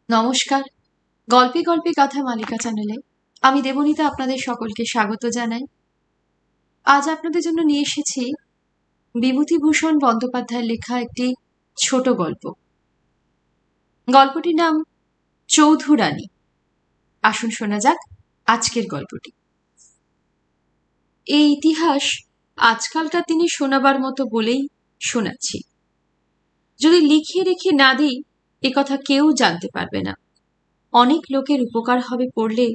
নমস্কার। গল্পে গল্পে কথা মালিকা চ্যানেলে আমি দেবনীতা আপনাদের সকলকে স্বাগত জানাই। আজ আপনাদের জন্য নিয়ে এসেছি বিভূতিভূষণ বন্দ্যোপাধ্যায়ের লেখা একটি ছোট গল্প। গল্পটির নাম চৌধুরানী। আসুন শোনা যাক আজকের গল্পটি। এই ইতিহাস আজকালকার দিনে শোনাবার মতো বলেই শোনাচ্ছি। যদি লিখিয়ে রেখে না দিই একথা কেউ জানতে পারবে না। অনেক লোকের উপকার হবে পড়লে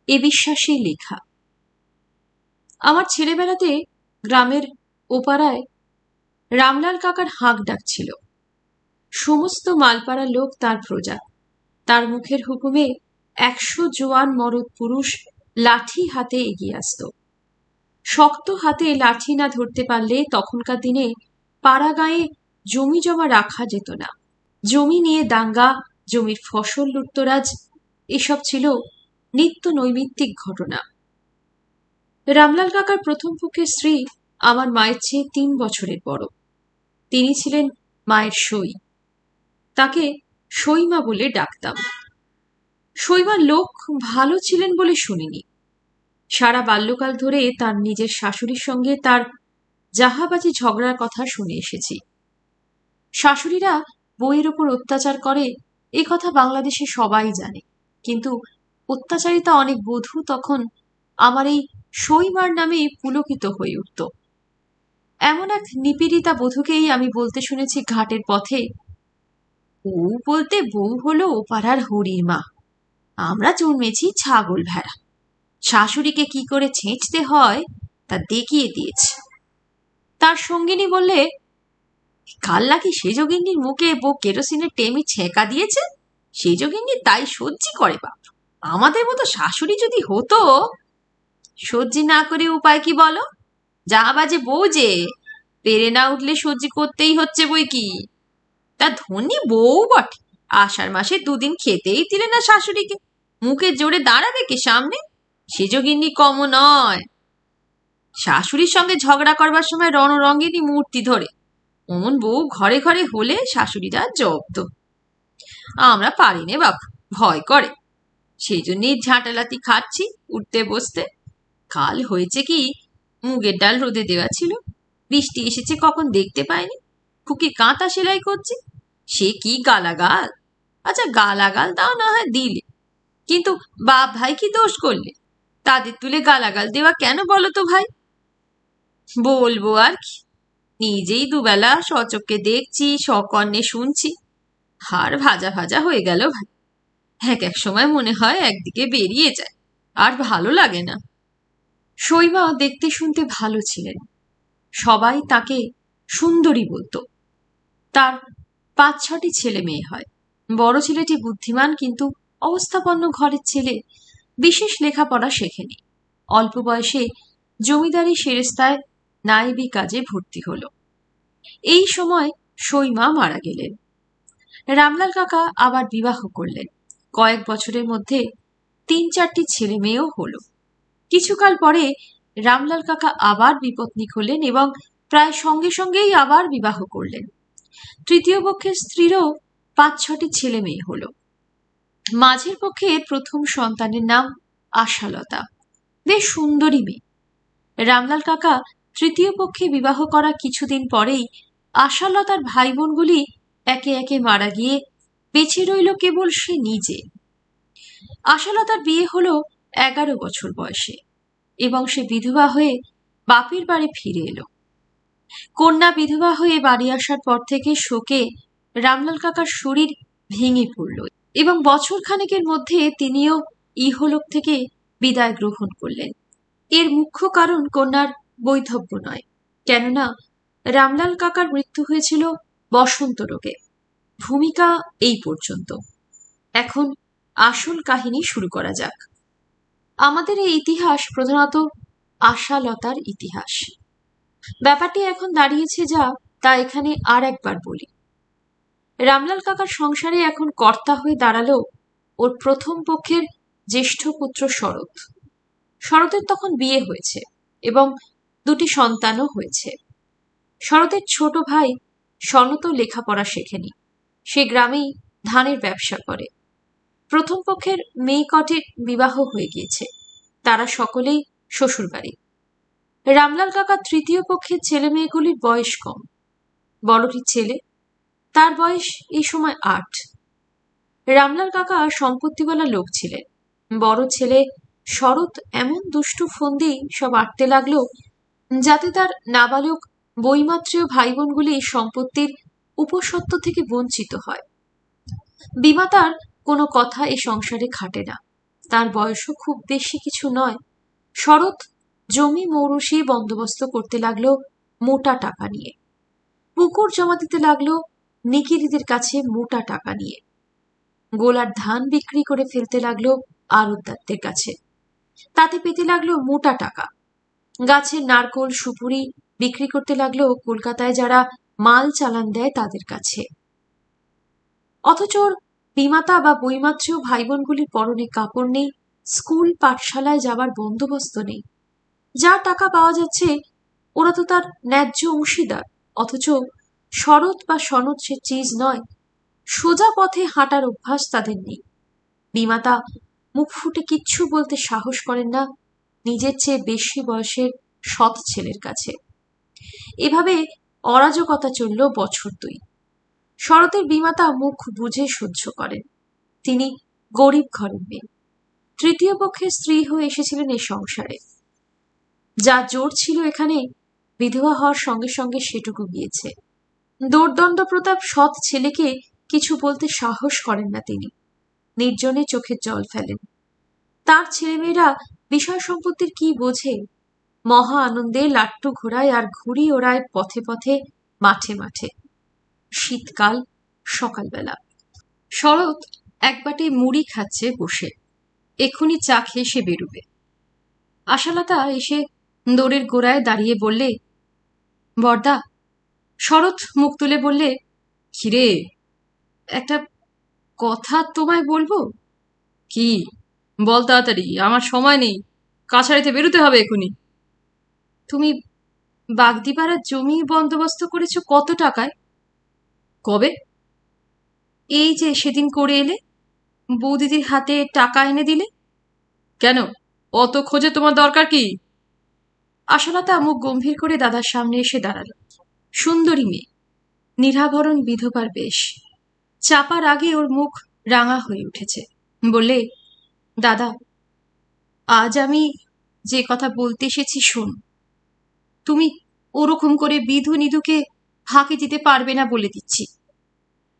এ বিশ্বাসেই লেখা। আমার ছেলেবেলাতে গ্রামের ওপাড়ায় রামলাল কাকার হাঁক ডাক ছিল। সমস্ত মালপাড়া লোক তার প্রজা। তার মুখের হুকুমে 100 জোয়ান মরদ পুরুষ লাঠি হাতে এগিয়ে আসত। শক্ত হাতে লাঠি না ধরতে পারলে তখনকার দিনে পাড়া গাঁয়ে জমি জমা রাখা যেত না। জমি নিয়ে দাঙ্গা, জমির ফসল লুটতরাজ, এসব ছিল নিত্য নৈমিত্তিক ঘটনা। রামলাল কাকার প্রথম পক্ষের স্ত্রী আমার মায়ের চেয়ে 3 বছরের বড়। তিনি ছিলেন মায়ের সই। তাকে সইমা বলে ডাকতাম। সইমার লোক ভালো ছিলেন বলে শুনিনি। সারা বাল্যকাল ধরে তার নিজের শাশুড়ির সঙ্গে তার জাহাবাজি ঝগড়ার কথা শুনে এসেছি। শাশুড়িরা বউয়ের ওপর অত্যাচার করে এ কথা বাংলাদেশে সবাই জানে, কিন্তু অত্যাচারিতা অনেক বধূ তখন আমার এই সইমার নামে পুলকিত হয়ে উঠত। এমন এক নিপীড়িতা বধূকেই আমি বলতে শুনেছি ঘাটের পথে, বউ বলতে বউ হলো ও পাড়ার হরির মা, আমরা জন্মেছি ছাগল ভেড়া, শাশুড়িকে কি করে ছেঁচতে হয় তা দেখিয়ে দিয়েছে। তার সঙ্গিনী বললে, কাল নাকি সেজগিন্নির মুখে বউ কেরোসিনের টেমি ছেঁকা দিয়েছে, সেজগিন্নি তাই সহ্যি করে। বাপ, আমাদের মতো শাশুড়ি যদি হতো। সহ্যি না করে উপায় কি বলো? যা বাজে বউ যে, পেরে না উঠলে সহ্যি করতেই হচ্ছে বই কি। তা ধনী বউ বটে, আষাঢ় মাসে 2 দিন খেতেই দিলে না শাশুড়িকে, মুখে জোরে দাঁড়াবে কে সামনে? সেজগিন্নি কমও নয়। শাশুড়ির সঙ্গে ঝগড়া করবার সময় রণরঙ্গিনী মূর্তি ধরে, অমন বউ ঘরে ঘরে হলে শাশুড়িরা জব্দ। আমরা পারি নে বাপ, ভয় করে, সেই জন্যই ঝাঁটালাতি খাচ্ছি উঠতে বসতে। কাল হয়েছে কি, মুগের ডাল রোদে দেওয়া ছিল, বৃষ্টি এসেছে কখন দেখতে পাইনি, খুকি কাঁথা সেলাই করছি, সে কি গালাগাল। আচ্ছা গালাগাল দাও না হয় দিলে, কিন্তু বাপ ভাই কি দোষ করলে? তাদের তুলে গালাগাল দেওয়া কেন বলো তো ভাই? বলবো আর কি, নিজেই দুবেলা সচক্ষে দেখছি, সকর্ণে শুনছি, হাড় ভাজা ভাজা হয়ে গেল ভাই। এক এক সময় মনে হয় একদিকে বেরিয়ে যায়, আর ভালো লাগে না। সইমা দেখতে শুনতে ভালো ছিলেন, সবাই তাকে সুন্দরী বলতো। তার 5-6টি ছেলে মেয়ে হয়। বড় ছেলেটি বুদ্ধিমান কিন্তু অবস্থাপন্ন ঘরের ছেলে, বিশেষ লেখাপড়া শেখেনি। অল্প বয়সে জমিদারি সেরেস্তায় নায়েবি কাজে ভর্তি হলো। এই সময় সইমা মারা গেলেন। রামলাল কাকা আবার বিবাহ করলেন। কয়েক বছরের মধ্যে 3-4টি ছেলে মেয়েও হলো। কিছুকাল পরে রামলাল কাকা আবার বিপত্নিক হলেন এবং প্রায় সঙ্গে সঙ্গেই আবার বিবাহ করলেন। তৃতীয় পক্ষের স্ত্রীরও 5-6টি ছেলে মেয়ে হলো। মাঝের পক্ষে প্রথম সন্তানের নাম আশালতা, বেশ সুন্দরী মেয়ে। রামলাল কাকা তৃতীয় পক্ষে বিবাহ করা কিছুদিন পরেই আশালতার ভাই বোনগুলি একে একে মারা গিয়ে বেঁচে রইল কেবল সে নিজে। আশালতার বিয়ে হলো 11 বছর বয়সে এবং সে বিধবা হয়ে বাপের বাড়ি ফিরে এলো। কন্যা বিধবা হয়ে বাড়ি আসার পর থেকে শোকে রামলাল কাকার শরীর ভেঙে পড়ল এবং বছর খানেকের মধ্যে তিনিও ইহলোক থেকে বিদায় গ্রহণ করলেন। এর মুখ্য কারণ কন্যার বৈধব্য নয়, কেননা রামলাল কাকার মৃত্যু হয়েছিল বসন্ত রোগে। ভূমিকা এই পর্যন্ত। এখন আসল কাহিনী শুরু করা যাক। আমাদের এই ইতিহাস প্রধানত আশালতার ইতিহাস। ব্যাপারটি এখন দাঁড়িয়েছে যা, তা এখানে আর একবার বলি। রামলাল কাকার সংসারে এখন কর্তা হয়ে দাঁড়ালো ওর প্রথম পক্ষের জ্যেষ্ঠ পুত্র শরৎ। শরতের তখন বিয়ে হয়েছে এবং 2টি সন্তানও হয়েছে। শরতের ছোট ভাই সনত লেখাপড়া শেখেনি, সে গ্রামেই ধানের ব্যবসা করে। প্রথম পক্ষের মেয়ে কটির বিবাহ হয়ে গিয়েছে, তারা সকলেই শ্বশুরবাড়ি। রামলাল কাকা তৃতীয় পক্ষের ছেলে মেয়েগুলির বয়স কম। বড়টি ছেলে, তার বয়স এই সময় ৮। রামলাল কাকা সম্পত্তিওয়ালা লোক ছিলেন। বড় ছেলে শরৎ এমন দুষ্টু ফন্দি সব আটতে লাগলো যাতে তার নাবালক বৈমাত্রেয় ভাই বোনগুলি সম্পত্তির উপসত্ত্ব থেকে বঞ্চিত হয়। বিমাতার কোনো কথা এ সংসারে খাটে না, তার বয়সও খুব বেশি কিছু নয়। শরৎ জমি মৌরসি বন্দোবস্ত করতে লাগলো মোটা টাকা নিয়ে, পুকুর জমা দিতে লাগলো নিকিরিদের কাছে মোটা টাকা নিয়ে, গোলার ধান বিক্রি করে ফেলতে লাগলো আড়তদারদের কাছে, তাতে পেতে লাগলো মোটা টাকা। গাছের নারকোল সুপুরি বিক্রি করতে লাগলো কলকাতায় যারা মাল চালান দেয় তাদের কাছে। অথচ ওর বিমাতা বা বৈমাত্রেয় ভাই বোনগুলির পরনে কাপড় নেই, স্কুল পাঠশালায় যাবার বন্দোবস্ত নেই। যা টাকা পাওয়া যাচ্ছে ওরা তো তার ন্যায্য অংশীদার, অথচ শরৎ বা সনদ সে চিজ নয়। সোজা পথে হাঁটার অভ্যাস তাদের নেই। বিমাতা মুখ ফুটে কিচ্ছু বলতে সাহস করেন না নিজের চেয়ে বেশি বয়সের সৎ ছেলের কাছে। এভাবে অরাজকতা চলল বছর ২। শরতের বিমাতা মুখ বুঝে সহ্য করেন। তিনি গরিব ঘরের মেয়ে, তৃতীয় পক্ষের স্ত্রী হয়ে এসেছিলেন এই সংসারে। যা জোর ছিল এখানে বিধবা হওয়ার সঙ্গে সঙ্গে সেটুকু গিয়েছে। দোর্দণ্ড প্রতাপ সৎ ছেলেকে কিছু বলতে সাহস করেন না তিনি, নির্জনে চোখের জল ফেলেন। তার ছেলেমেয়েরা বিষয় সম্পত্তির কি বোঝে? মহা আনন্দে লাট্টু ঘোরায় আর ঘুড়ি ওড়ায় পথে পথে, মাঠে মাঠে। শীতকাল, সকালবেলা। শরৎ এক বাটি মুড়ি খাচ্ছে বসে, এক্ষুনি চা খেয়ে সে বেরুবে। আশালতা এসে দোরের গোড়ায় দাঁড়িয়ে বললে, বর্দা। শরৎ মুখ তুলে বললে, কিরে, একটা কথা তোমায় বলবো। কি? বল তাড়াতাড়ি, আমার সময় নেই, কাছারিতে বেরোতে হবে এখুনি। তুমি বাগদিপাড়ার জমি বন্দোবস্ত করেছো কত টাকায়? কবে? এই যে সেদিন করে এলে, বৌদিদির হাতে টাকা এনে দিলে। কেন, অত খোঁজে তোমার দরকার কি? আশালতা মুখ গম্ভীর করে দাদার সামনে এসে দাঁড়ালো। সুন্দরী মেয়ে, নিরাভরণ বিধবার বেশ। চাপার আগে ওর মুখ রাঙা হয়ে উঠেছে। বললে, দাদা, আজ আমি যে কথা বলতে এসেছি শোন। তুমি ওরকম করে বিধু নিধুকে ফাঁকি দিতে পারবে না বলে দিচ্ছি।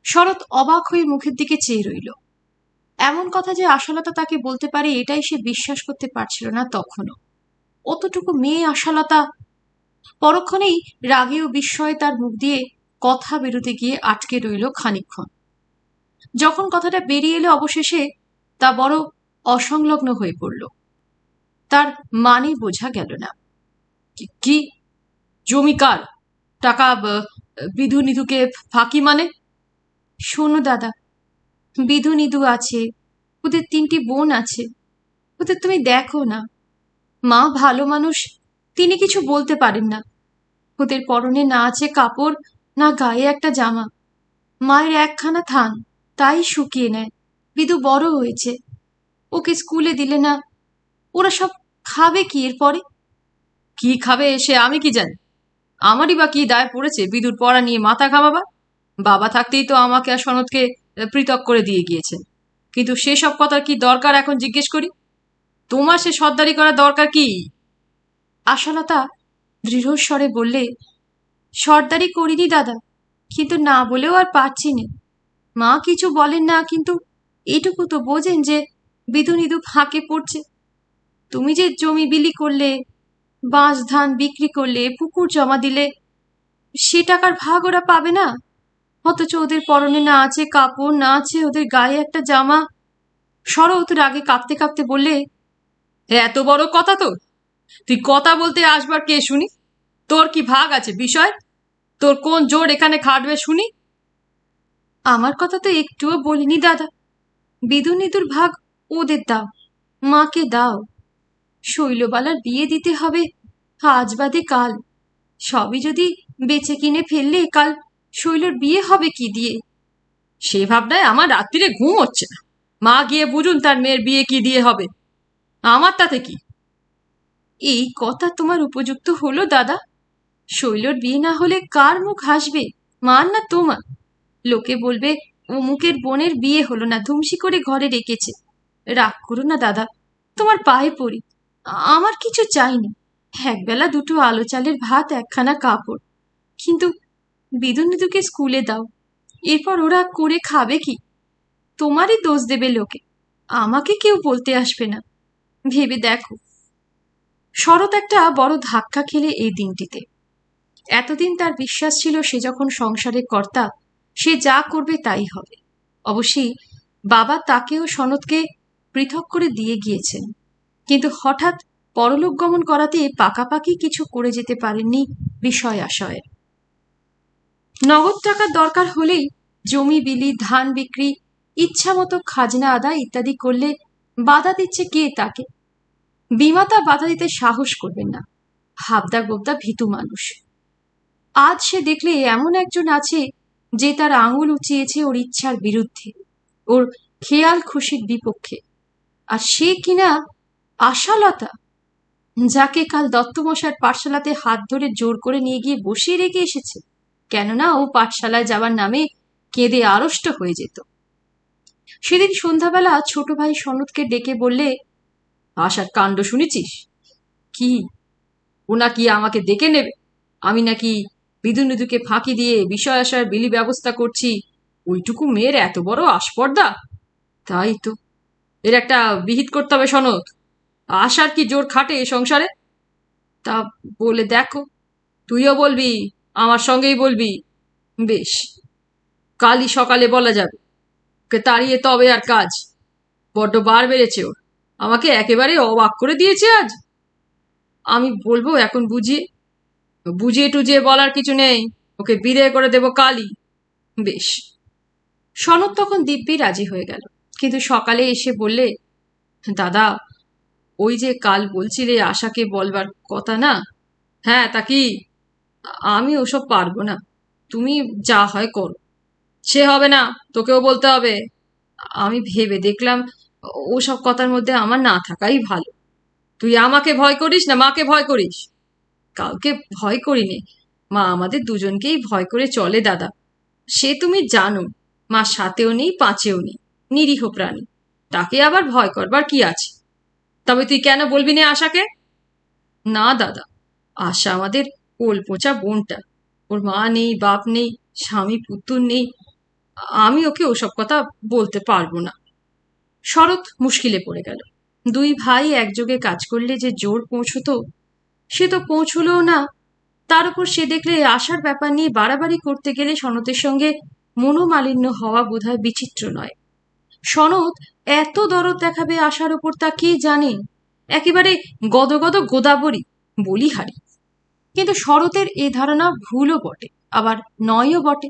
শরৎ অবাক হয়ে মুখের দিকে চেয়ে রইল। এমন কথা যে আশালতা তাকে বলতে পারে এটাই সে বিশ্বাস করতে পারছিল না তখনও। অতটুকু মেয়ে আশালতা। পরক্ষণেই রাগে ও বিস্ময়ে তার মুখ দিয়ে কথা বেরোতে গিয়ে আটকে রইল খানিকক্ষণ। যখন কথাটা বেরিয়ে এলো অবশেষে তা বড় অসংলগ্ন হয়ে পড়ল, তার মানে বোঝা গেল না। কি? জমিকার টাকা বিধু নিধুকে ফাঁকি মানে? শোনো দাদা, বিধু নিধু আছে, ওদের ৩টি বোন আছে, ওদের তুমি দেখো না। মা ভালো মানুষ, তিনি কিছু বলতে পারেন না। ওদের পরনে না আছে কাপড়, না গায়ে একটা জামা। মায়ের একখানা থান, তাই শুকিয়ে নেয়। বিধু বড় হয়েছে, ওকে স্কুলে দিলে না। ওরা সব খাবে কি এরপরে? কি খাবে সে আমি কি জানি? আমারই বা কি দায় পড়েছে বিদুর পড়া নিয়ে মাথা ঘামাবার? বাবা থাকতেই তো আমাকে আর সনদকে পৃথক করে দিয়ে গিয়েছেন। কিন্তু সেসব কথার কি দরকার এখন জিজ্ঞেস করি? তোমার সে সর্দারি করার দরকার কি? আশালতা দৃঢ়স্বরে বললে, সর্দারি করিনি দাদা, কিন্তু না বলেও আর পারছি না। মা কিছু বলেন না, কিন্তু এইটুকু তো বোঝেন যে বিধু নিধু ফাঁকে পড়ছে। তুমি যে জমি বিলি করলে, বাঁশ ধান বিক্রি করলে, পুকুর জমা দিলে, সে টাকার ভাগ ওরা পাবে না। অথচ ওদের পরনে না আছে কাপড়, না আছে ওদের গায়ে একটা জামা। শরৎ রাগে কাঁপতে কাঁপতে বললে, এত বড় কথা তোর? তুই কথা বলতে আসবার কে শুনি? তোর কি ভাগ আছে বিষয়? তোর কোন জোর এখানে খাটবে শুনি? আমার কথা তো একটুও বলিনি দাদা। বিধু নিধুর ভাগ ওদের দাও, মাকে দাও। শৈলবালার বিয়ে দিতে হবে আজ বাদে কাল। সবই যদি বেচে কিনে ফেললে কাল শৈলর বিয়ে হবে কি দিয়ে? সে ভাবনায় আমার রাত্রিরে ঘুম হচ্ছে না। মা গিয়ে বুঝুন তার মেয়ের বিয়ে কি দিয়ে হবে, আমার তাতে কি? এই কথা তোমার উপযুক্ত হলো দাদা? শৈলর বিয়ে না হলে কার মুখ হাসবে, মার না তোমার? লোকে বলবে অমুকের বোনের বিয়ে হলো না, ধুমসি করে ঘরে রেখেছে। রাগ করো না দাদা, তোমার পায়ে পড়ি। আমার কিছু চাইনি, একবেলা দুটো আলো চালের ভাত, একখানা কাপড়। কিন্তু বিদু নিদুকে স্কুলে দাও, এরপর ওরা করে খাবে কি? তোমারই দোষ দেবে লোকে, আমাকে কেউ বলতে আসবে না। ভেবে দেখো। শরৎ একটা বড় ধাক্কা খেলে এই দিনটিতে। এতদিন তার বিশ্বাস ছিল সে যখন সংসারের কর্তা, সে যা করবে তাই হবে। অবশ্যই বাবা তাকেও সনদকে পৃথক করে দিয়ে গিয়েছেন, কিন্তু হঠাৎ পরলোক গমন করাতে পাকাপাকি কিছু করে যেতে পারেননি বিষয় আশয়ের। নগদ টাকার দরকার হলেই জমি বিলি, ধান বিক্রি, ইচ্ছা মতো খাজনা আদায় ইত্যাদি করলে বাধা দিচ্ছে কে তাকে? বিমাতা বাধা দিতে সাহস করবেন না, হাবদা গোবদা ভীতু মানুষ। আজ সে দেখলে এমন একজন আছে যে তার আঙুল উঁচিয়েছে ওর ইচ্ছার বিরুদ্ধে, ওর খেয়াল খুশির বিপক্ষে। আর সে কিনা আশালতা, যাকে কাল দত্তমশার পাঠশালাতে হাত ধরে জোর করে নিয়ে গিয়ে বসিয়ে রেখে এসেছে, কেননা ও পাঠশালায় যাবার নামে কেঁদে আড়ষ্ট হয়ে যেত। সেদিন সন্ধ্যাবেলা ছোট ভাই সনদকে ডেকে বললে, আশার কাণ্ড শুনেছিস? কি, ও নাকি আমাকে ডেকে নেবে, আমি নাকি বিধু নিধুকে ফাঁকি দিয়ে বিষয় আশার বিলি ব্যবস্থা করছি, ওইটুকু মেয়ের এত বড় আস্পর্ধা? তাই তো, এর একটা বিহিত করতে হবে সনদ। আশার কি জোর খাটে এ সংসারে? তা বলে দেখো, তুইও বলবি, আমার সঙ্গেই বলবি। বেশ, কালই সকালে বলা যাবে, ওকে তাড়িয়ে তবে আর কাজ। বড্ড বার বেড়েছে ওর, আমাকে একেবারে অবাক করে দিয়েছে আজ। আমি বলবো এখন বুঝিয়ে বুঝিয়ে টুজিয়ে বলার কিছু নেই, ওকে বিদায় করে দেবো কালই। বেশ। সনদ তখন দিব্যি রাজি হয়ে গেল, কিন্তু সকালে এসে বললে, দাদা, ওই যে কাল বলছিলে আশাকে বলবার কথা না? হ্যাঁ, তা কি? আমি ওসব পারবো না, তুমি যা হয় করো। সে হবে না, তোকেও বলতে হবে। আমি ভেবে দেখলাম ওসব কথার মধ্যে আমার না থাকাই ভালো। তুই আমাকে ভয় করিস না মাকে ভয় করিস? কাউকে ভয় করিনি, মা আমাদের দুজনকেই ভয় করে চলে দাদা, সে তুমি জানো। মা সাতেও নেই পাঁচেও নেই, নিরীহ প্রাণী, তাকে আবার ভয় করবার কি আছে? তবে তুই কেন বলবি না আশাকে? না দাদা, আশা আমাদের কোল পোচা বোনটা, ওর মা নেই, বাপ নেই, স্বামী পুত্তুর নেই, আমি ওকে ওসব কথা বলতে পারবো না। শরৎ মুশকিলে পড়ে গেল। দুই ভাই একযোগে কাজ করলে যে জোর পৌঁছতো, সে তো পৌঁছলও না। তার উপর সে দেখলে আশার ব্যাপার নিয়ে বাড়াবাড়ি করতে গেলে সনতের সঙ্গে মনোমালিন্য হওয়া বোধহয় বিচিত্র নয়। সনদ এত দরদ দেখাবে আশার ওপর তা কে জানে? একেবারে গদগদ গোদাবরী, বলিহারি। কিন্তু শরতের এ ধারণা ভুলও বটে, আবার নয়ও বটে।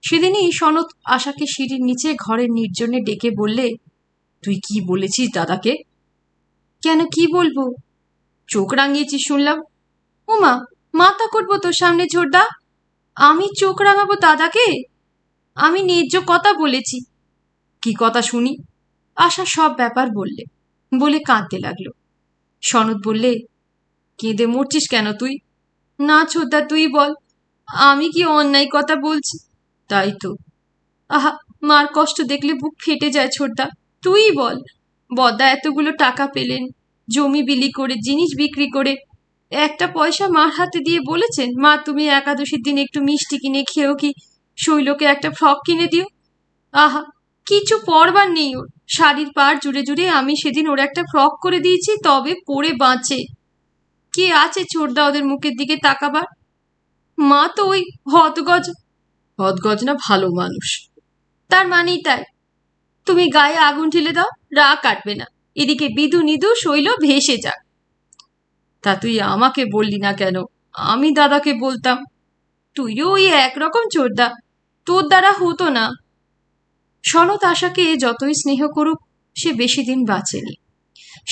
সেদিনই সনদ আশাকে সিঁড়ির নিচে ঘরের নির্জনে ডেকে বললে, তুই কি বলেছিস দাদাকে? কেন, কি বলবো? চোখ রাঙিয়েছিস শুনলাম। ওমা, মাথা করবো তোর সামনে ছোটদা? আমি চোখ রাঙাবো দাদাকে? আমি ন্যায্য কথা বলেছি। কি কথা শুনি? আশা সব ব্যাপার বললে, বলে কাঁদতে লাগলো। সনদ বললে, কেঁদে মরছিস কেন তুই? না ছোটদা, তুই বল, আমি কি অন্যায় কথা বলছি? তাই তো। আহা, মার কষ্ট দেখলে বুক ফেটে যায় ছোটদা, তুই বল। বদ্দা এতগুলো টাকা পেলেন, জমি বিলি করে, জিনিস বিক্রি করে, একটা পয়সা মার হাতে দিয়ে বলেছেন, মা তুমি একাদশীর দিন একটু মিষ্টি কিনে খেয়েও কি শৈলকে একটা ফ্রক কিনে দিও? আহা, কিছু পরবার নেই ওর। শাড়ির পাড় জুড়ে জুড়ে আমি সেদিন ওর একটা ফ্রক করে দিয়েছি, তবে পরে বাঁচে। কে আছে ছোটদা ওদের মুখের দিকে তাকাবার? মা তো ওই হতগজ। হতগজ না ভালো মানুষ? তার মানেই তাই। তুমি গায়ে আগুন ঢেলে দাও, রাগ কাটবে না। এদিকে বিধু নিধু শৈল ভেসে যাক। তা তুই আমাকে বললি না কেন? আমি দাদাকে বলতাম। তুইও ওই একরকম ছোটদা, তোর দ্বারা হতো না। সনৎ আশাকে যতই স্নেহ করুক, সে বেশি দিন বাঁচেনি।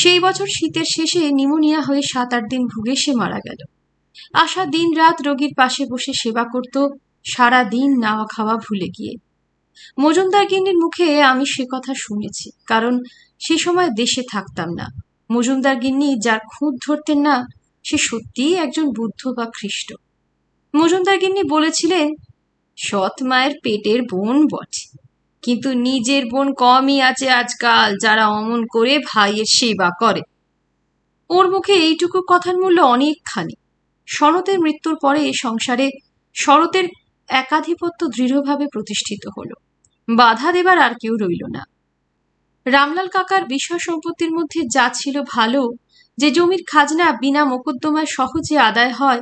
সেই বছর শীতের শেষে নিমোনিয়া হয়ে 7-8 দিন ভুগে সে মারা গেল। আশা দিন রাত রোগীর পাশে বসে সেবা করত, সারা দিন নাওয়া খাওয়া ভুলে গিয়ে। মজুমদার গিন্নির মুখে আমি সে কথা শুনেছি, কারণ সে সময় দেশে থাকতাম না। মজুমদার গিন্নি যার খুঁত ধরতেন না, সে সত্যিই একজন বুদ্ধ বা খ্রিস্ট। মজুমদার গিন্নি বলেছিলেন, সৎ মায়ের পেটের বোন বটে, কিন্তু নিজের বোন কমই আছে আজকাল যারা অমন করে ভাইয়ের সেবা করে। ওর মুখে এইটুকু কথার মূল্য অনেকখানি। শরতের মৃত্যুর পরে সংসারে শরতের একাধিপত্য দৃঢ়ভাবে প্রতিষ্ঠিত হলো। বাধা দেবার আর কেউ রইল না। রামলাল কাকার বিষয় সম্পত্তির মধ্যে যা ছিল ভালো, যে জমির খাজনা বিনা মোকদ্দমায় সহজে আদায় হয়,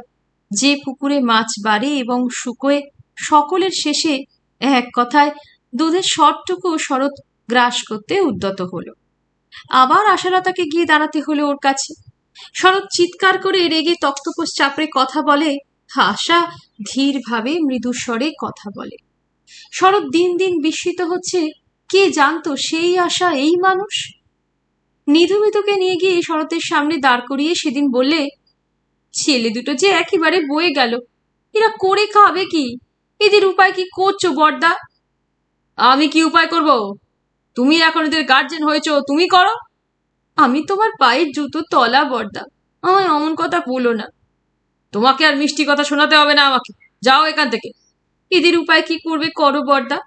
যে পুকুরে মাছ বাড়ে এবং শুকোয়, সকলের শেষে এক কথায় দুধের শরটুকু শরৎ গ্রাস করতে উদ্যত হলো। আবার আশালতাকে গিয়ে দাঁড়াতে হলো ওর কাছে। শরৎ চিৎকার করে রেগে তক্তপোষ চাপড়ে কথা বলে, আশা ধীরভাবে মৃদুস্বরে কথা বলে। শরৎ দিন দিন বিস্মিত হচ্ছে, কে জানতো সেই আশা এই মানুষ। নিধু মিতুকে নিয়ে গিয়ে শরতের সামনে দাঁড় করিয়ে সেদিন বললে, ছেলে দুটো যে একেবারে বয়ে গেল, এরা করে খাবে কি? এদের উপায় কি করছো বড়দা? আমি কি উপায় করব? তুমি এখন এদের গার্জেন হয়েছো, তুমি করো। আমি তোমার পায়ের জুতো তলা বড়দা, আমায় অমন কথা বলো না। তোমাকে আর মিষ্টি কথা শোনাতে হবে না আমাকে, যাও এখান থেকে। এদের উপায় কি করবে করো বড়দা,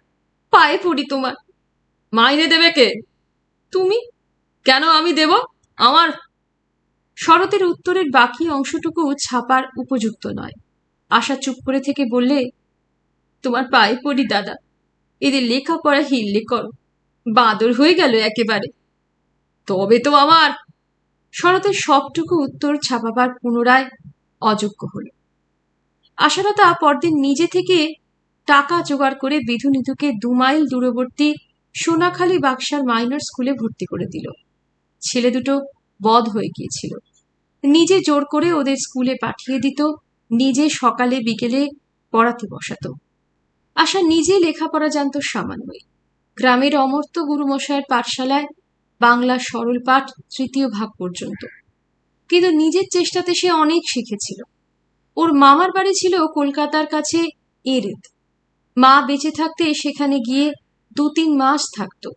পায়ে পড়ি তোমার। মাইনে দেবে কে? তুমি। কেন আমি দেব? আমার শরতের উত্তরের বাকি অংশটুকু ছাপার উপযুক্ত নয়। আশা চুপ করে থেকে বললে, তোমার পায়ে পড়ি দাদা, এদের লেখাপড়া হিললে করো, বাঁদর হয়ে গেল একেবারে। তবে তো আমার। শরতের সবটুকু উত্তর ছাপাবার পুনরায় অযোগ্য হল। আশালতা পরদিন নিজে থেকে টাকা জোগাড় করে বিধু নিধুকে 2 মাইল দূরবর্তী সোনাখালী বাক্সার মাইনর স্কুলে ভর্তি করে দিল। ছেলে দুটো বধ হয়ে গিয়েছিল। নিজে জোর করে ওদের স্কুলে পাঠিয়ে দিত, নিজে সকালে বিকেলে পড়াতে বসাতো। আশা নিজে লেখাপড়া জানত সামান্যই। গ্রামের অমর্ত্য গুরুমশায়ের পাঠশালায় বাংলা সরল পাঠ 3য় ভাগ পর্যন্ত। কিন্তু নিজের চেষ্টাতে সে অনেক শিখেছিল। ওর মামার বাড়ি ছিল কলকাতার কাছে এরেদ। মা বেঁচে থাকতে সেখানে গিয়ে 2-3 মাস থাকতো।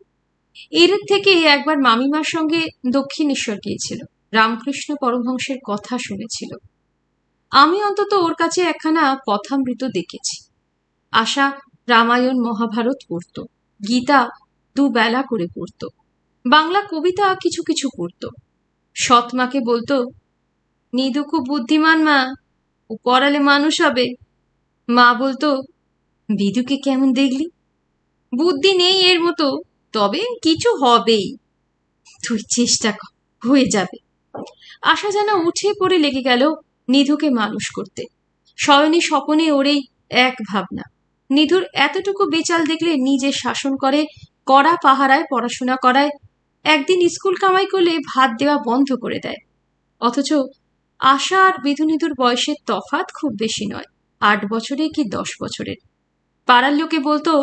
এরেদ থেকে একবার মামিমার সঙ্গে দক্ষিণেশ্বর গিয়েছিল, রামকৃষ্ণ পরমহংসের কথা শুনেছিল। আমি অন্তত ওর কাছে একখানা কথামৃত দেখেছি। আশা রামায়ণ মহাভারত পড়ত, গীতা 2 বেলা করে পড়ত, বাংলা কবিতা কিছু কিছু পড়ত। সৎ মাকে বলতো, নিধু খুব বুদ্ধিমান মা, ও পড়ালে মানুষ হবে। মা বলতো, বিদুকে কেমন দেখলি? বুদ্ধি নেই এর মতো, তবে কিছু হবেই, তুই চেষ্টা কর, হয়ে যাবে। আশা যেন উঠে পড়ে লেগে গেল নিধুকে মানুষ করতে। শয়নে স্বপনে ওর এই এক ভাবনা। নিধুর এতটুকু বেচাল দেখলে নিজে শাসন করে, কড়া পাহারায় পড়াশোনা করায়, একদিন স্কুল কামাই করলে ভাত দেওয়া বন্ধ করে দেয়। অথচ আশা আর বিধু নিধুর বয়সের তফাৎ খুব বেশি নয়, 8 বছরে কি 10 বছরের। পাড়ার লোকে বলতো,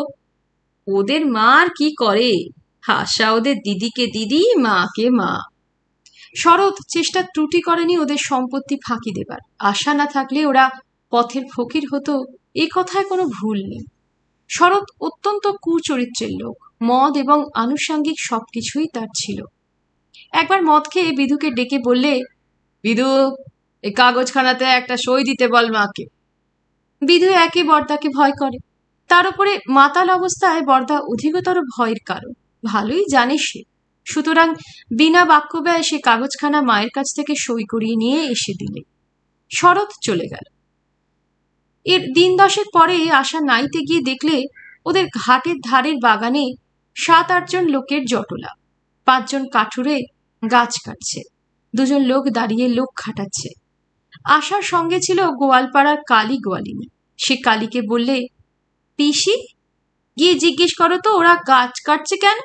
ওদের মা আর কি করে, আশা ওদের দিদিকে দিদি, মাকে মা। শরৎ চেষ্টা ত্রুটি করেনি ওদের সম্পত্তি ফাঁকি দেবার। আশা না থাকলে ওরা পথের ফকির হতো, এ কথায় কোনো ভুল নেই। শরৎ অত্যন্ত কুচরিত্রের লোক, মদ এবং আনুষাঙ্গিক সবকিছুই তার ছিল। একবার মদ খেয়ে বিধুকে ডেকে বললে, বিধু, এই কাগজখানাতে একটা সই দিতে বল মাকে। বিধু একে বর্দাকে ভয় করে, তার উপরে মাতাল অবস্থায় বর্দা অধিকতর ভয়ের কারণ ভালোই জানে সে। সুতরাং বিনা বাক্য ব্যয়ে সে কাগজখানা মায়ের কাছ থেকে সই করিয়ে নিয়ে এসে দিলে। শরৎ চলে গেল। এর দিন 10 পরে আশা নাইতে গিয়ে দেখলে ওদের ঘাটের ধারের বাগানে 7-8 জন লোকের জটলা। 5 জন কাঠুরে গাছ কাটছে, 2 জন লোক দাঁড়িয়ে লোক খাটাচ্ছে। আশার সঙ্গে ছিল গোয়ালপাড়ার কালী গোয়ালিনী। সে কালীকে বললে, পিসি, গিয়ে জিজ্ঞেস করো তো ওরা গাছ কাটছে কেন?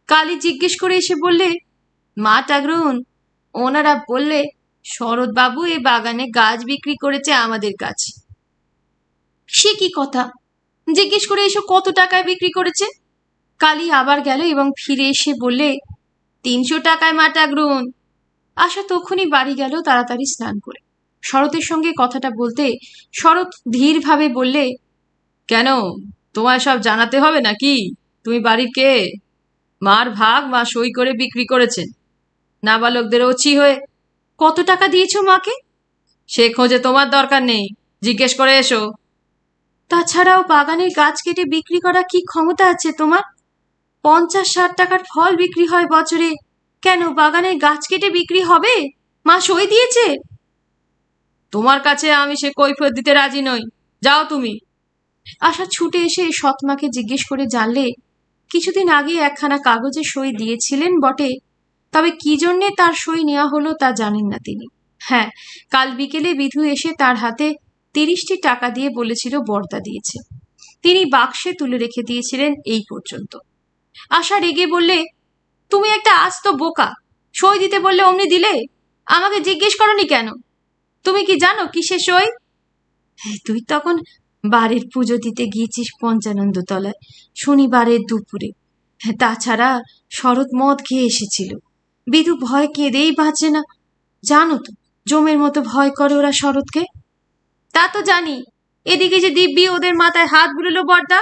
কালী জিজ্ঞেস করে এসে বললে, মা টাগরুন, ওনারা বললে শরৎ বাবু এ বাগানে গাছ বিক্রি করেছে আমাদের কাছে। সে কি কথা? জিজ্ঞেস করে এসো কত টাকায় বিক্রি করেছে। কালী আবার গেল এবং ফিরে এসে বললে, 300 টাকায় মা টাগরুন। আশা তখনই বাড়ি গেল তাড়াতাড়ি স্নান করে। শরতের সঙ্গে কথাটা বলতে শরৎ ধীরভাবে বললে, কেন, তোমায় সব জানাতে হবে নাকি? তুমি বাড়ির কে? মার ভাগ মা সই করে বিক্রি করেছেন, নাবালকদের ওছি হয়ে। কত টাকা দিয়েছো মাকে? সে খোঁজে তোমার দরকার নেই, জিজ্ঞেস করে এসো। তাছাড়াও বাগানের গাছ কেটে বিক্রি করা কি ক্ষমতা আছে তোমার? 50-60 টাকার ফল বিক্রি হয় বছরে, কেন বাগানের গাছ কেটে বিক্রি হবে? মা সই দিয়েছে। তোমার কাছে আমি সে কৈফিয়ত দিতে রাজি নই, যাও তুমি। আশা ছুটে এসে সৎমাকে জিজ্ঞেস করে জানলে কিছুদিন আগে একখানা কাগজে সই দিয়েছিলেন বটে, তবে কি জন্যে তার সই নেওয়া হলো তা জানেন না তিনি। হ্যাঁ, কাল বিকেলে বিধু এসে তার হাতে 30টি টাকা দিয়ে বলেছিল বর্দা দিয়েছে। তিনি বাক্সে তুলে রেখে দিয়েছিলেন এই পর্যন্ত। আশা রেগে বললে, তুমি একটা আস্ত বোকা, সই দিতে বললে অমনি দিলে, আমাকে জিজ্ঞেস করনি কেন? তুমি কি জানো কিসে সই? তুই তখন বাড়ির পুজো দিতে গিয়েছিস পঞ্চানন্দ তলায় শনিবারের দুপুরে। তাছাড়া শরৎ মদ খেয়ে এসেছিল। বিধু ভয় কেঁদেই বাঁচে না, জানো তো জমের মতো ভয় করে ওরা শরৎকে। তা তো জানি, এদিকে যে দিব্যি ওদের মাথায় হাত বুলোলো বর্দা।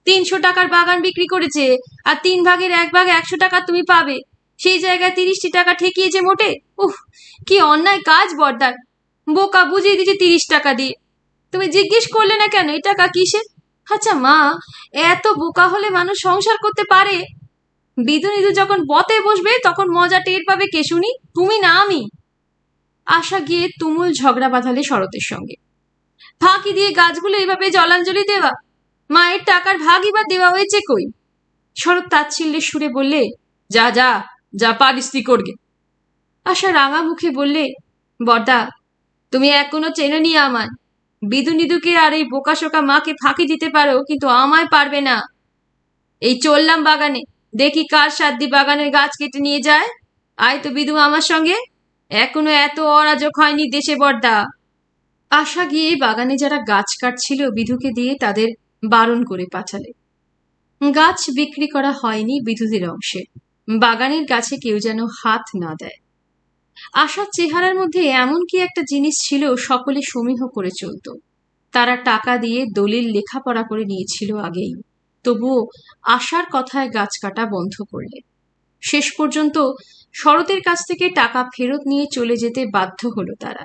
300 টাকার বাগান বিক্রি করেছে, আর 3 ভাগের 1 ভাগ 100 টাকা তুমি পাবে, সেই জায়গায় 30টি টাকা ঠেকিয়েছে মোটে। উহ, কি অন্যায় কাজ বর্দার! বোকা বুঝিয়ে দিয়েছে 30 টাকা দিয়ে। তুমি জিজ্ঞেস করলে না কেন এই টাকা কিসের? আচ্ছা মা, এত বোকা হলে মানুষ সংসার করতে পারে? বিধু নিধু যখন বতে বসবে তখন মজা টের পাবে কে শুনি, তুমি না আমি? আশা গিয়ে তুমুল ঝগড়া বাঁধালে শরতের সঙ্গে। ফাঁকি দিয়ে গাছগুলো এইভাবে জলাঞ্জলি দেওয়া, মায়ের টাকার ভাগই বা দেওয়া হয়েছে কই? শরৎ তাচ্ছিল্যের সুরে বললে, যা যা যা পারিস্তি করগে। আশা রাঙা মুখে বললে, বর্দা, তুমি এখনো চেনোনি আমায়। বিধু নিধুকে আর এই বোকাশোকা মাকে ফাঁকি দিতে পারো, কিন্তু আমায় পারবে না। এই চললাম বাগানে, দেখি কার সাধ্যি বাগানের গাছ কেটে নিয়ে যায়। আয় তো বিধু আমার সঙ্গে, এখনো এত অরাজক হয়নি দেশে বর্দা। আশা গিয়ে বাগানে যারা গাছ কাটছিল বিধুকে দিয়ে তাদের বারণ করে পাঠালে। গাছ বিক্রি করা হয়নি বিধুদের অংশে, বাগানের গাছে কেউ যেন হাত না দেয়। আশার চেহারার মধ্যে এমন কি একটা জিনিস ছিল সকলে সমীহ করে চলত। তারা টাকা দিয়ে দলিল লেখাপড়া করে নিয়েছিল আগেই, তবুও আশার কথায় গাছ কাটা বন্ধ করলে। শেষ পর্যন্ত শরতের কাছ থেকে টাকা ফেরত নিয়ে চলে যেতে বাধ্য হলো তারা।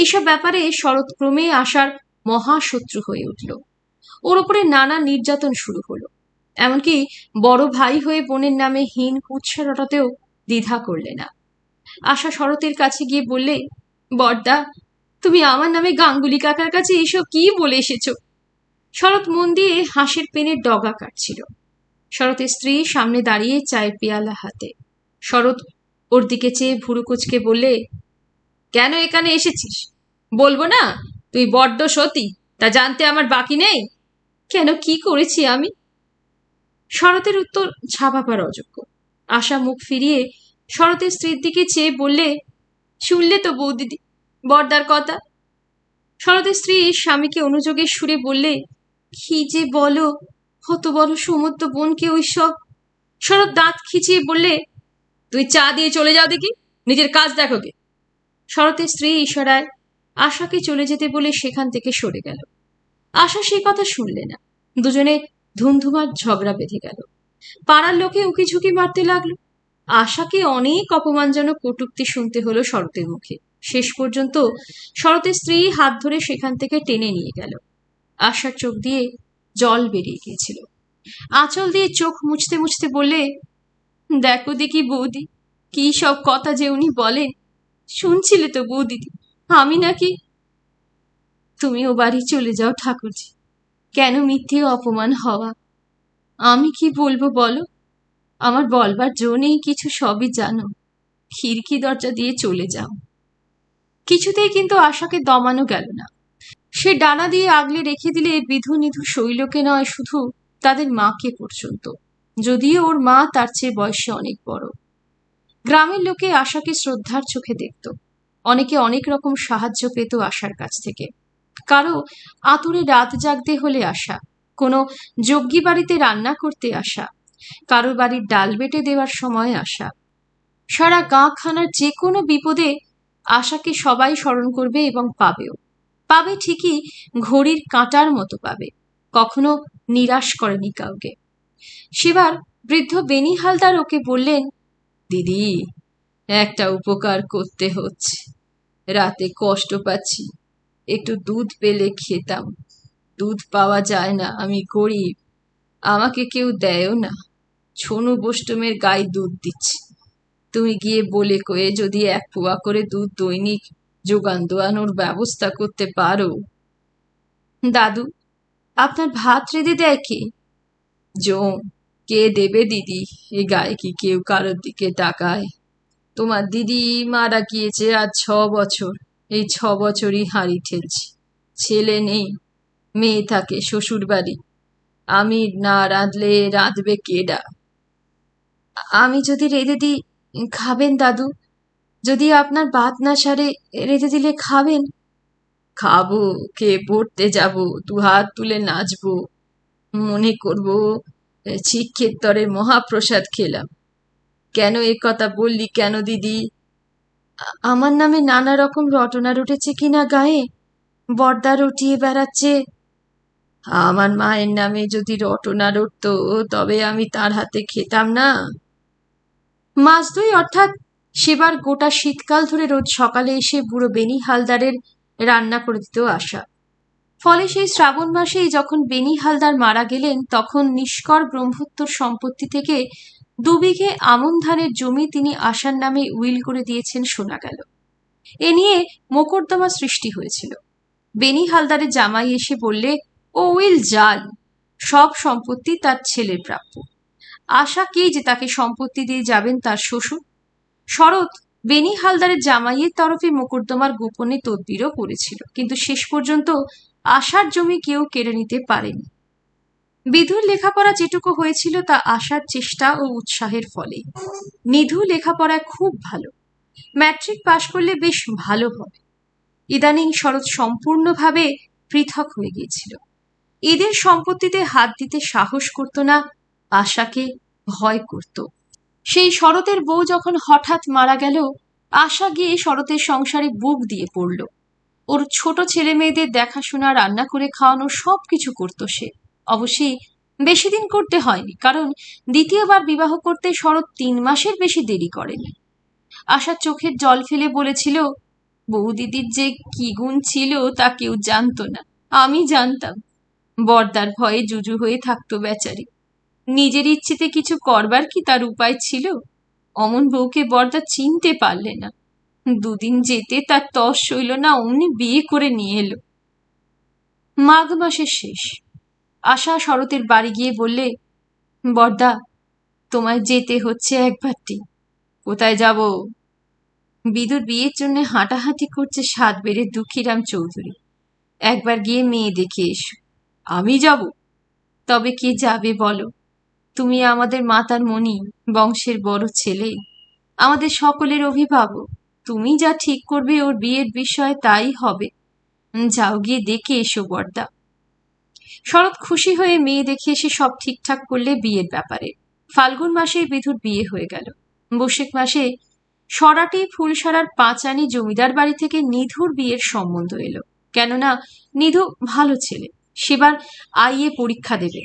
এইসব ব্যাপারে শরৎ ক্রমে আশার মহাশত্রু হয়ে উঠল। ওর ওপরে নানা নির্যাতন শুরু হলো, এমনকি বড় ভাই হয়ে বোনের নামে হীন কুৎসা রটাতেও দ্বিধা করলে না। আশা শরতের কাছে গিয়ে বললে, বর্দা, তুমি আমার নামে গাঙ্গুলি কাকার কাছে এইসব কি বলে এসেছ? শরৎ মন দিয়ে হাঁসের পেনের ডগা কাটছিল। শরতের স্ত্রী সামনে দাঁড়িয়ে চায়ের পেয়ালা হাতে। শরৎ ওর দিকে চেয়ে ভুরু কুচকে বললে, কেন এখানে এসেছিস? বলবো না তুই বড্ড সতী, তা জানতে আমার বাকি নেই? কেন, কি করেছি আমি? শরতের উত্তর ছাপাবার অযোগ্য। আশা মুখ ফিরিয়ে শরতের স্ত্রীর দিকে চেয়ে বললে, শুনলে তো বৌদিদি বর্দার কথা? শরতের স্ত্রী স্বামীকে অনুযোগের সুরে বললে, কি যে বলো, কত বড় সমুদ্র বোনকে ওই সব। শরৎ দাঁত খিচিয়ে বললে, তুই চা দিয়ে চলে যাও দেখি, নিজের কাজ দেখো গে। শরতের স্ত্রী ইশারায় আশাকে চলে যেতে বলে সেখান থেকে সরে গেল। আশা সে কথা শুনলে না। দুজনে ধুমধুমার ঝগড়া বেঁধে গেল। পাড়ার লোকে উকি ঝুঁকি মারতে লাগলো। আশাকে অনেক অপমানজনক কটূক্তি শুনতে হলো শরতের মুখে। শেষ পর্যন্ত শরতের স্ত্রী হাত ধরে সেখান থেকে টেনে নিয়ে গেল। আশার চোখ দিয়ে জল বেরিয়ে গিয়েছিল। আঁচল দিয়ে চোখ মুছতে মুছতে বললে, দেখো দেখি বৌদি, কি সব কথা যে উনি বলেন। শুনছিলে তো বৌদিদি, আমি নাকি। তুমি ও বাড়ি চলে যাও ঠাকুরজি, কেন মিথ্যে অপমান হওয়া? আমি কি বলবো বলো? আমার বলবার জো নেই কিছু, সবই জানো। খিড়কি দরজা দিয়ে চলে যাও। কিছুতেই কিন্তু আশাকে দমানো গেল না। সে ডানা দিয়ে আগলে রেখে দিলে বিধু নিধু শৈলকে নয়, শুধু তাদের মাকে পর্যন্ত, যদিও ওর মা তার চেয়ে বয়সে অনেক বড়। গ্রামের লোকে আশাকে শ্রদ্ধার চোখে দেখত। অনেকে অনেক রকম সাহায্য পেত আশার কাছ থেকে। কারো আতুরে রাত জাগতে হলে আসা, কোনো যজ্ঞী বাড়িতে রান্না করতে আসা, কারো বাড়ির ডাল বেটে দেওয়ার সময় আসা। সারা গাঁ খানার যে কোনো বিপদে আশাকে সবাই স্মরণ করবে এবং পাবেও। পাবে ঠিকই, ঘড়ির কাঁটার মতো পাবে। কখনো নিরাশ করেনি কাউকে। সেবার বৃদ্ধ বেনি হালদার ওকে বললেন, দিদি, একটা উপকার করতে হচ্ছে। রাতে কষ্ট পাচ্ছি, একটু দুধ পেলে খেতাম। দুধ পাওয়া যায় না, আমি গরিব, আমাকে কেউ দেয়ও না। ছনু বষ্টমের গায়ে দুধ দিচ্ছে। তুমি গিয়ে বলে কয়ে যদি 1 পোয়া করে দুধ দৈনিক যোগান দেওয়ানোর ব্যবস্থা করতে পারো। দাদু, আপনার ভাত রেঁধে দেয় কে? জম, কে দেবে দিদি? এ গায়ে কি কেউ কারোর দিকে তাকায়? তোমার দিদি মারা গিয়েছে আজ 6 বছর। এই 6 বছরই হাঁড়ি ঠেলছি। ছেলে নেই, মেয়ে থাকে শ্বশুর বাড়ি। আমি না রাঁধলে রাঁধবে কেডা? আমি যদি রেঁধে দিই, খাবেন দাদু? যদি আপনার ভাত না সারে রেঁধে দিলে খাবেন? খাবো, খেয়ে পড়তে যাব, 2 হাত তুলে নাচবো, মনে করবো শিক্ষের মহাপ্রসাদ খেলাম। কেন এ কথা বললি কেন দিদি? আমার নামে নানা রকম রটনা রটেছে কিনা গায়ে, বর্দা রটিয়ে বেড়াচ্ছে। আমার মায়ের নামে যদি রটনা রটতো তবে আমি তার হাতে খেতাম না? মাস 2 অর্থাৎ সেবার গোটা শীতকাল ধরে রোজ সকালে এসে বুড়ো বেনি হালদারের রান্না করে দিত আশা। ফলে সেই শ্রাবণ মাসেই যখন বেনি হালদার মারা গেলেন, তখন নিষ্কর ব্রহ্মোত্তর সম্পত্তি থেকে 2 বিঘে আমন ধানের জমি তিনি আশার নামে উইল করে দিয়েছেন শোনা গেল। এ নিয়ে মোকদ্দমা সৃষ্টি হয়েছিল। বেনি হালদারের জামাই এসে বললে ও উইল জাল, সব সম্পত্তি তার ছেলের প্রাপ্য। আশা কি যে তাকে সম্পত্তি দিয়ে যাবেন তার শ্বশুর? শরৎ বেনি হালদারের জামাইয়ের তরফে মোকদ্দমার গোপনে তদবিরও করেছিল, কিন্তু শেষ পর্যন্ত আশার জমি কেউ কেড়ে নিতে পারেনি। বিধুর লেখাপড়া যেটুকু হয়েছিল তা আশার চেষ্টা ও উৎসাহের ফলে। নিধু লেখাপড়ায় খুব ভালো, ম্যাট্রিক পাশ করলে বেশ ভালো হবে। ইদানিং শরৎ সম্পূর্ণভাবে পৃথক হয়ে গিয়েছিল। এদের সম্পত্তিতে হাত দিতে সাহস করত না, আশাকে ভয় করত। সেই শরতের বউ যখন হঠাৎ মারা গেল, আশা গিয়ে শরতের সংসারে বুক দিয়ে পড়ল। ওর ছোট ছেলে মেয়েদের দেখাশোনা, রান্না করে খাওয়ানো সবকিছু করত সে। অবশ্যই বেশি দিন করতে হয়নি, কারণ দ্বিতীয়বার বিবাহ করতে শরৎ 3 মাসের বেশি দেরি করেনি। আশা চোখের জল ফেলে বলেছিল, বৌদিদির যে কি গুণ ছিল তা কেউ জানতো না, আমি জানতাম। বর্দার ভয়ে জুজু হয়ে থাকতো বেচারি। নিজের ইচ্ছেতে কিছু করবার কি তার উপায় ছিল? অমন বউকে বর্দা চিনতে পারলে না। 2 দিন যেতে তার তর সইল না, অমনি বিয়ে করে নিয়ে এলো। মাঘ মাসের শেষ। আশা শরতের বাড়ি গিয়ে বললে, বর্দা, তোমায় যেতে হচ্ছে একবারটি। কোথায় যাব? বিদুর বিয়ের জন্য হাঁটাহাঁটি করছে 7 বেড়ে দুঃখীরাম চৌধুরী। একবার গিয়ে মেয়ে দেখে এসো। আমি যাব? তবে কে যাবে বলো? তুমি আমাদের মাতার মণি, বংশের বড় ছেলে, আমাদের সকলের অভিভাবক। তুমি যা ঠিক করবে ওর বিয়ের বিষয় তাই হবে। যাও গিয়ে দেখে এসো বর্দা। শরৎ খুশি হয়ে মেয়ে দেখে এসে সব ঠিকঠাক করলে বিয়ের ব্যাপারে। ফাল্গুন মাসে বিধুর বিয়ে হয়ে গেল। বৈশাখ মাসে সরাটি ফুলসরার 5 আনি জমিদার বাড়ি থেকে নিধুর বিয়ের সম্বন্ধ এলো। কেননা নিধু ভালো ছেলে, সেবার আইএ পরীক্ষা দেবে।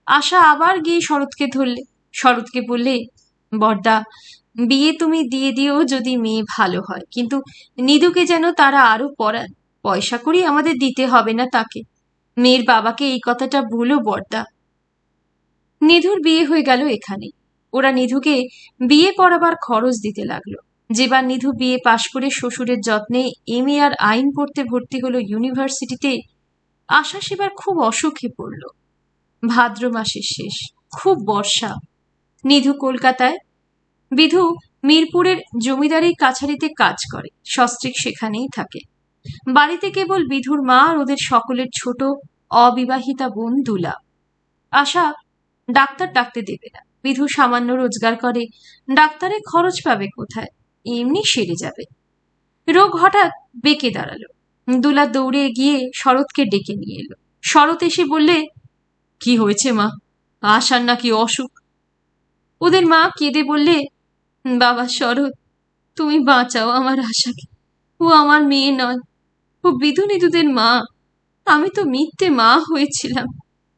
আশা আবার গিয়ে শরৎকে ধরলে। শরৎকে বললে, বর্দা, বিয়ে তুমি দিয়ে দিও যদি মেয়ে ভালো হয়, কিন্তু নিধুকে যেন তারা আরো পড়ান। পয়সা করি আমাদের দিতে হবে না তাকে। মেয়ের বাবাকে এই কথাটা বলো বর্দা। নিধুর বিয়ে হয়ে গেল এখানে। ওরা নিধুকে বিয়ে পড়াবার খরচ দিতে লাগলো। যেবার নিধু বিয়ে পাশ করে শ্বশুরের যত্নে MA আর আইন পড়তে ভর্তি হলো ইউনিভার্সিটিতে, আশা সেবার খুব অসুখে পড়ল। ভাদ্র মাসের শেষ, খুব বর্ষা। নিধু কলকাতায়, বিধু মিরপুরের জমিদারি কাছারিতে কাজ করে। সস্ত্রীক সেখানেই থাকে। বাড়িতে কেবল বিধুর মা আর ওদের সকলের ছোট অবিবাহিতা বোন দুলা। আশা ডাক্তার ডাকতে দেবে না। বিধু সামান্য রোজগার করে, ডাক্তারে খরচ পাবে কোথায়? এমনি সেরে যাবে। রোগ হঠাৎ বেঁকে দাঁড়ালো। দুলা দৌড়ে গিয়ে শরৎকে ডেকে নিয়ে এলো। শরৎ এসে বললে, কি হয়েছে মা? আশার নাকি অসুখ? ওদের মা কেঁদে বললে, বাবা শরৎ, তুমি বাঁচাও আমার আশাকে। ও আমার মেয়ে নয়, ও বিধু নিধুদের মা। আমি তো মিথ্যে মা হয়েছিলাম।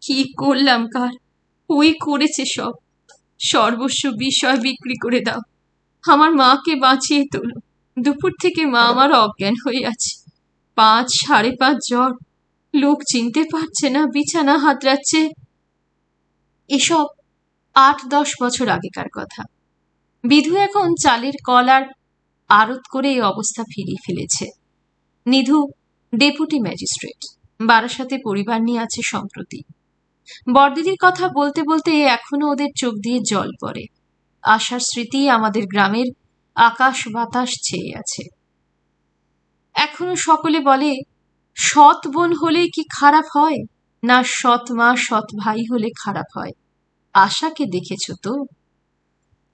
কি করলাম কার? ওই করেছে সব। সর্বস্ব বিষয় বিক্রি করে দাও, আমার মাকে বাঁচিয়ে তোলো। দুপুর থেকে মা আমার অজ্ঞান হয়ে আছে। 5, 5.5 জ্বর, লোক চিনতে পারছে না, বিছানা হাতড়াচ্ছে। এসব 8-10 বছর আগেকার কথা। বিধু এখন চালের কল আর আড়ত করে এই অবস্থা ফিরিয়ে ফেলেছে। নিধু ডেপুটি ম্যাজিস্ট্রেট, বারাসাতে পরিবার নিয়ে আছে সম্প্রতি। বড়দিদির কথা বলতে বলতে এখনো ওদের চোখ দিয়ে জল পড়ে। আশার স্মৃতি আমাদের গ্রামের আকাশ বাতাস ছেয়ে আছে। এখনো সকলে বলে, সৎ বোন হলে কি খারাপ হয়, না সৎ মা সৎ ভাই হলে খারাপ হয়। আশাকে দেখেছ তো?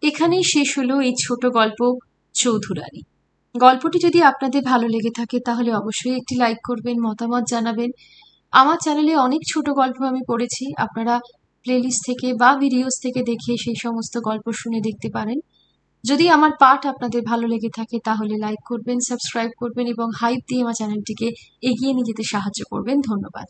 এখানেই শেষ হলো এই ছোট গল্প চৌধুরানী। গল্পটি যদি আপনাদের ভালো লেগে থাকে তাহলে অবশ্যই একটি লাইক করবেন, মতামত জানাবেন। আমার চ্যানেলে অনেক ছোট গল্প আমি পড়েছি, আপনারা প্লেলিস্ট থেকে বা ভিডিওস থেকে দেখে সেই সমস্ত গল্প শুনে দেখতে পারেন। যদি আমার পাঠ আপনাদের ভালো লেগে থাকে তাহলে লাইক করবেন, সাবস্ক্রাইব করবেন এবং হাইপ দিয়ে আমার চ্যানেলটিকে এগিয়ে নিয়ে যেতে সাহায্য করবেন। ধন্যবাদ।